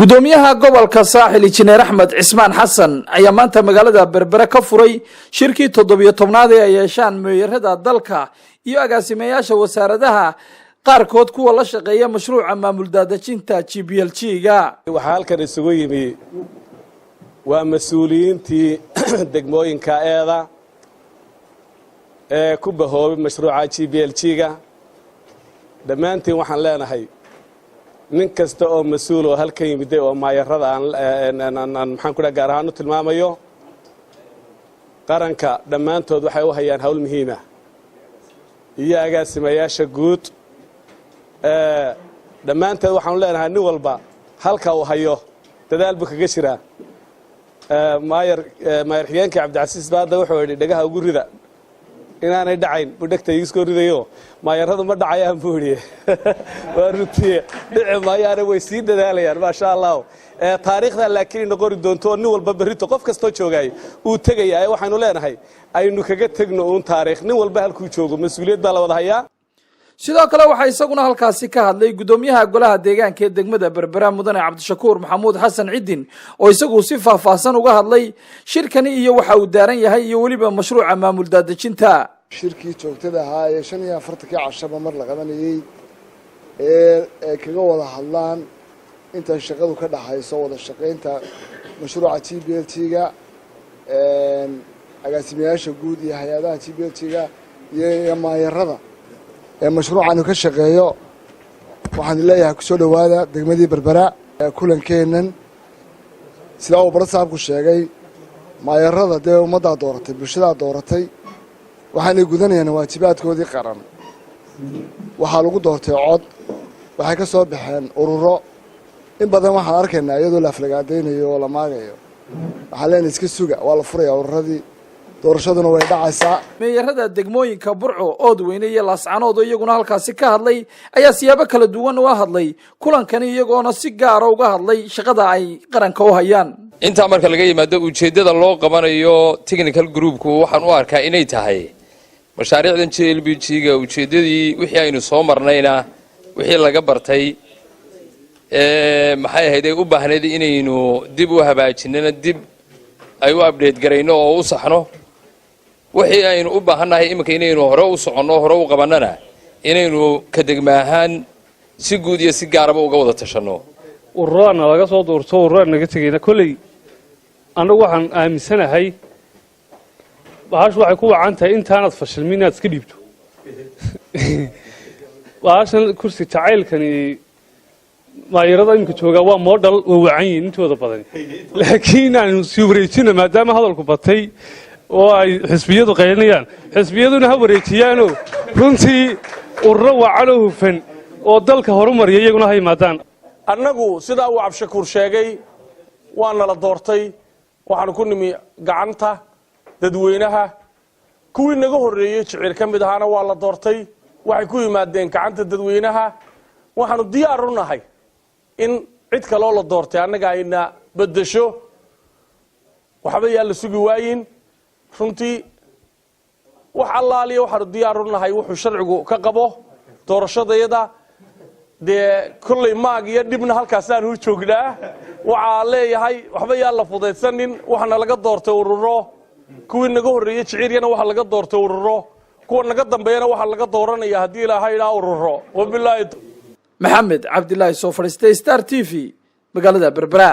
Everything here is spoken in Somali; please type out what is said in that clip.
gudoomiyaha gobolka saaxil injineer axmed cismaan xasan ayaa maanta magaalada berbera ka furay shirkii 17aad ee ay yeeshaan meeyarada dalka iyo agaasimayaasha wasaaradaha qaarkood kuwa la shaqeeya mashruuca maamul daadajinta GPLG-ga. waxa halkan isugu yimi waa mas'uuliyiintii degmooyinka ee ku bahoobay mashruuca GPLG-ga. dhammaantiin waxaan leenahay nin kasta oo mas'uul oo halkan yimid oo maayarada aan maxaan ku dhahay gaar ahaan u tilmaamayo qaranka dhammaantood waxay u hayaan hawl muhiim ah iyo agaasimayaasha guud dhammaantood waxaan leenahay nin walba halka uu hayo dadaal buu kaga jiraa maayar xigeenka Cabdicasiis baada wuxuu yidhi dhagaha ugu rida inaanay dhacayn budhagta iska ridayo maayaradu ma dhacayaan buu yidhi waa runtii dhici maayare way sii dadaalayaan ma sha Allah taariikhda laakiin noqori doonto nin walba berrito qof kasto joogay uu tagayaa waxaanu leenahay aynu kaga tagno uun taariikh nin walba halkuu joogo mas'uuliyad baa la wada hayaa. sidoo kale waxa isaguna halkaasi ka hadlay gudoomiyaha golaha deegaanka ee degmada Berbera mudane Cabdishakuur Maxamuud Xasan Cidin oo isagu si faahfaahsan uga hadlay shirkani iyo waxa uu daaran yahay iyo waliba mashruuca maamul daadajinta. shirkii joogtada ahaa ee 45 cashaba mar la qabanayay ee kaga wada hadlaan inta shaqadu ka dhaxayso wada shaqeynta mashruuca GPLG-ga agaasimayaasha guud iyo hay'adaha GPLG-ga iyo maayarada mashruucan ka shaqeeyo waxaan leeyahay ku soo dhawaada degmadii Berbera kulankeenan sida uu barsaabku sheegay maayarada ee ummadda dooratay bulshada dooratay waxaanay gudanayaan waajibaadkoodii qaran waxa lagu doortay cod waxay ka soo baxeen ururo in badan waxaan arkaynaa iyadoo la aflagaadeynayo oo la maagayo waxa leen iska suga waa la furayaa ururadii doorashaduna way dhacaysaa. meeyarada degmooyinka Burco Oodweyne iyo Laascaanood iyaguna halkaasi ka hadlay ayaa siyaabo kala duwan u hadlay kulankani iyagoona si gaar ah uga hadlay shaqada ay qaranka u hayaan. inta marka laga yimaado ujeedada loo qabanayo technical groupku waxaan u arkaa inay tahay mashaariicdan GPLG-ga ujeedadii wixii aynu soo marnayna wixii laga bartay maxay ahayd ay u baahneed inaynu dib u hagaajinana dib ay u update gareyno oo u saxno wixii aynu u baahanahay iminka inaynu hore u soconno hore u qabanana inaynu ka degmaahan si guud iyo si gaaraba uga wada tashano. ururana laga soo doorto ururana naga tagayna kulli anagu waxaan aaminsanahay baash waxay ku wacan tahay intaanad fashilminaad iska dhibto baashan kursi jacaylkani maayarada imika jooga waa model oo wacan yihiin intooda badan laakiin aanu sii wareejina maadaama hadalku batay oo ay xisbiyadu qeynayaan xisbiyaduna ha wareejiyaano runtii ururo wacan oo hufan oo dalka horumariya iyaguna ha yimaadaan. annagu sida uu Cabdishakuur sheegay waana la doortay waxaan ku nimi gacanta dadweynaha kuwii naga horeeyay jicir ka mid ahana waa la doortay waxay ku yimaadeen gacanta dadweynaha waxaanu diyaar u nahay in cid kale oo la doortay annaga ayna bedesho waxba yaa la sugi waayin runtii wax allaaliya waxaanu diyaar u nahay wuxuu sharcigu ka qabo doorashadayada dee kullay maag iyo dhibna halkaasaan u joognaa waxaa leeyahay waxba yaa la fudaysanin waxaana laga doortay ururo kuwii naga horeeyay jiciiryana waxaa laga doortay ururo kuwa naga dambeeyana waxaa laga dooranaya haddii ilaahay idhaa ururo wabilaahi. maxamed cabdilaahi soo fadhiistay Star TV magaalada Berbera.